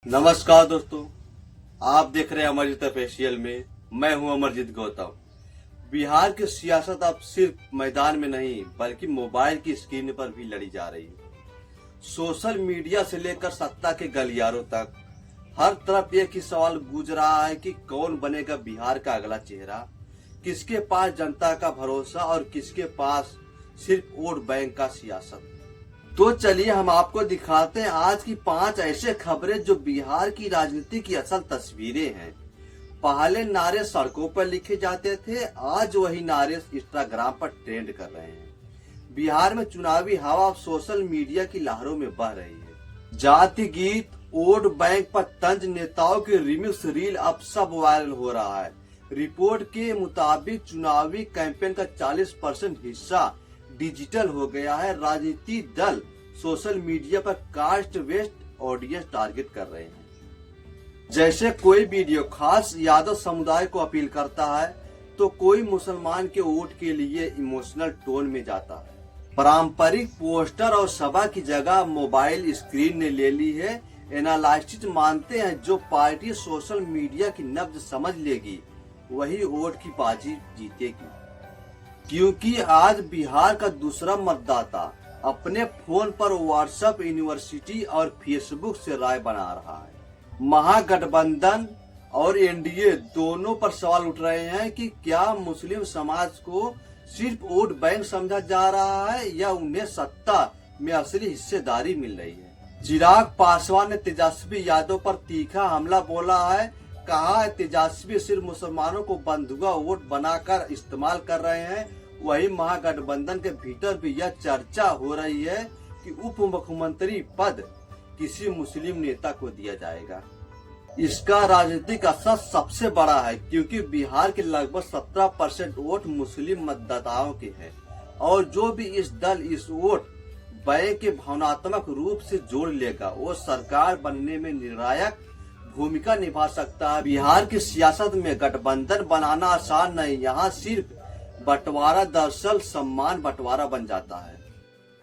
नमस्कार दोस्तों, आप देख रहे हैं अमरजीत ऑफिशियल में। मैं हूं अमरजीत गौतम। बिहार की सियासत अब सिर्फ मैदान में नहीं बल्कि मोबाइल की स्क्रीन पर भी लड़ी जा रही है। सोशल मीडिया से लेकर सत्ता के गलियारों तक हर तरफ एक ही सवाल गूंज रहा है कि कौन बनेगा बिहार का अगला चेहरा, किसके पास जनता का भरोसा और किसके पास सिर्फ वोट बैंक का सियासत। तो चलिए हम आपको दिखाते हैं आज की 5 ऐसे खबरें जो बिहार की राजनीति की असल तस्वीरें हैं। पहले नारे सड़कों पर लिखे जाते थे, आज वही नारे इंस्टाग्राम पर ट्रेंड कर रहे हैं। बिहार में चुनावी हवा सोशल मीडिया की लहरों में बह रही है। जाति गीत, वोट बैंक पर तंज, नेताओं की रिमिक्स रील अब सब वायरल हो रहा है। रिपोर्ट के मुताबिक चुनावी कैंपेन का 40% हिस्सा डिजिटल हो गया है। राजनीतिक दल सोशल मीडिया पर कास्ट वेस्ट ऑडियंस टारगेट कर रहे हैं। जैसे कोई वीडियो खास यादव समुदाय को अपील करता है तो कोई मुसलमान के वोट के लिए इमोशनल टोन में जाता है। पारंपरिक पोस्टर और सभा की जगह मोबाइल स्क्रीन ने ले ली है। एनालिस्ट मानते हैं जो पार्टी सोशल मीडिया की नब्ज समझ लेगी वही वोट की बाजी जीतेगी, क्योंकि आज बिहार का दूसरा मतदाता अपने फोन पर व्हाट्सएप, यूनिवर्सिटी और फेसबुक से राय बना रहा है। महागठबंधन और एनडीए दोनों पर सवाल उठ रहे हैं कि क्या मुस्लिम समाज को सिर्फ वोट बैंक समझा जा रहा है या उन्हें सत्ता में असली हिस्सेदारी मिल रही है। चिराग पासवान ने तेजस्वी यादव पर तीखा हमला बोला है। कहा है तेजस्वी सिर्फ मुसलमानों को बंधुआ वोट बनाकर इस्तेमाल कर रहे हैं। वही महागठबंधन के भीतर भी यह चर्चा हो रही है कि उप मुख्यमंत्री पद किसी मुस्लिम नेता को दिया जाएगा। इसका राजनीतिक असर सबसे बड़ा है क्योंकि बिहार के लगभग 17% वोट मुस्लिम मतदाताओं के हैं और जो भी इस दल इस वोट बैंक के भावनात्मक रूप से जोड़ लेगा वो सरकार बनने में निर्णायक भूमिका निभा सकता है। बिहार की सियासत में गठबंधन बनाना आसान नहीं, यहाँ सिर्फ बंटवारा दरअसल सम्मान बंटवारा बन जाता है।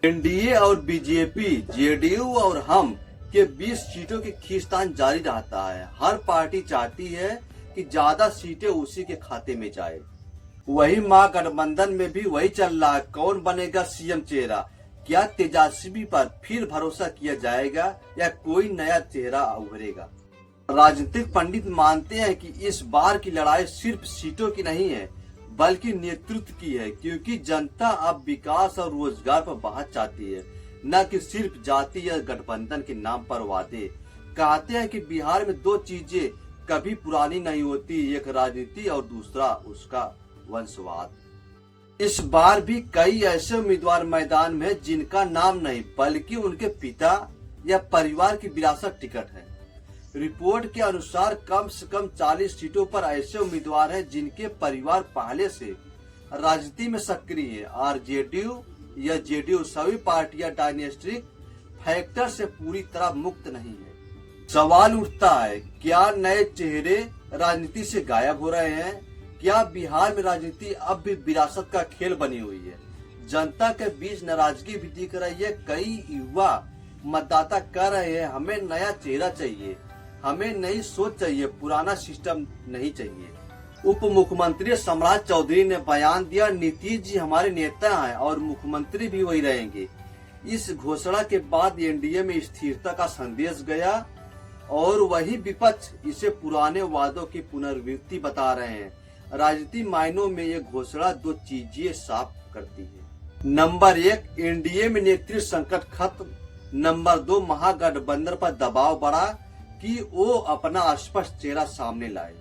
एनडीए और बीजेपी, जेडीयू और हम के 20 सीटों की खींचतान जारी रहता है। हर पार्टी चाहती है कि ज्यादा सीटें उसी के खाते में जाए। वही महागठबंधन में भी वही चल रहा है। कौन बनेगा सीएम चेहरा? क्या तेजस्वी पर फिर भरोसा किया जाएगा या कोई नया चेहरा उभरेगा? राजनीतिक पंडित मानते हैं कि इस बार की लड़ाई सिर्फ सीटों की नहीं है बल्कि नेतृत्व की है, क्योंकि जनता अब विकास और रोजगार पर बात चाहती है, न कि सिर्फ जाति या गठबंधन के नाम पर वादे। कहते हैं कि बिहार में 2 चीजें कभी पुरानी नहीं होती, एक राजनीति और दूसरा उसका वंशवाद। इस बार भी कई ऐसे उम्मीदवार मैदान में हैं जिनका नाम नहीं बल्कि उनके पिता या परिवार की विरासत टिकट है। रिपोर्ट के अनुसार कम से कम 40 सीटों पर ऐसे उम्मीदवार हैं जिनके परिवार पहले से राजनीति में सक्रिय है। आरजेडीयू या जेडीयू सभी पार्टियां डायनेस्टिक फैक्टर से पूरी तरह मुक्त नहीं है। सवाल उठता है, क्या नए चेहरे राजनीति से गायब हो रहे हैं? क्या बिहार में राजनीति अब भी विरासत का खेल बनी हुई है? जनता के बीच नाराजगी भी दिख रही है। कई युवा मतदाता कह रहे हैं हमें नया चेहरा चाहिए, हमें नई सोच चाहिए, पुराना सिस्टम नहीं चाहिए। उप मुख्यमंत्री सम्राट चौधरी ने बयान दिया, नीतीश जी हमारे नेता हैं और मुख्यमंत्री भी वही रहेंगे। इस घोषणा के बाद एनडीए में स्थिरता का संदेश गया और वही विपक्ष इसे पुराने वादों की पुनरावृत्ति बता रहे हैं। राजनीति मायनों में ये घोषणा 2 चीजें साफ करती है। नंबर 1, एनडीए में नेतृत्व संकट खत्म। नंबर 2, महागठबंधन पर दबाव बढ़ा कि वो अपना स्पष्ट चेहरा सामने लाए।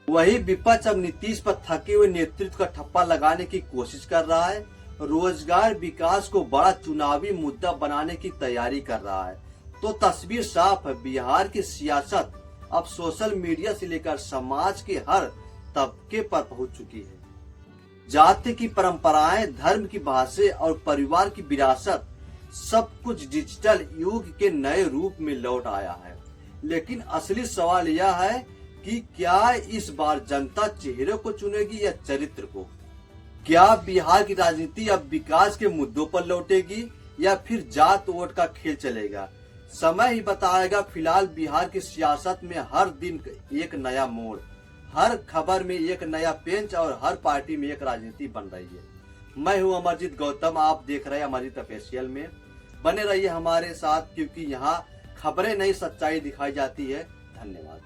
वही विपक्ष अब नीतीश पर थके हुए नेतृत्व का ठप्पा लगाने की कोशिश कर रहा है। रोजगार विकास को बड़ा चुनावी मुद्दा बनाने की तैयारी कर रहा है। तो तस्वीर साफ है, बिहार की सियासत अब सोशल मीडिया से लेकर समाज के हर तबके पर पहुंच चुकी है। जाति की परंपराएं, धर्म की भाषा और परिवार की विरासत सब कुछ डिजिटल युग के नए रूप में लौट आया है। लेकिन असली सवाल यह है कि क्या इस बार जनता चेहरे को चुनेगी या चरित्र को? क्या बिहार की राजनीति अब विकास के मुद्दों पर लौटेगी या फिर जात वोट का खेल चलेगा? समय ही बताएगा। फिलहाल बिहार की सियासत में हर दिन एक नया मोड़, हर खबर में एक नया पेंच और हर पार्टी में एक राजनीति बन रही है। मैं हूं अमरजीत गौतम, आप देख रहे हैं अमरजीत ऑफिशियल में। बने रहिए हमारे साथ, क्योंकि यहाँ खबरें नहीं सच्चाई दिखाई जाती है। धन्यवाद।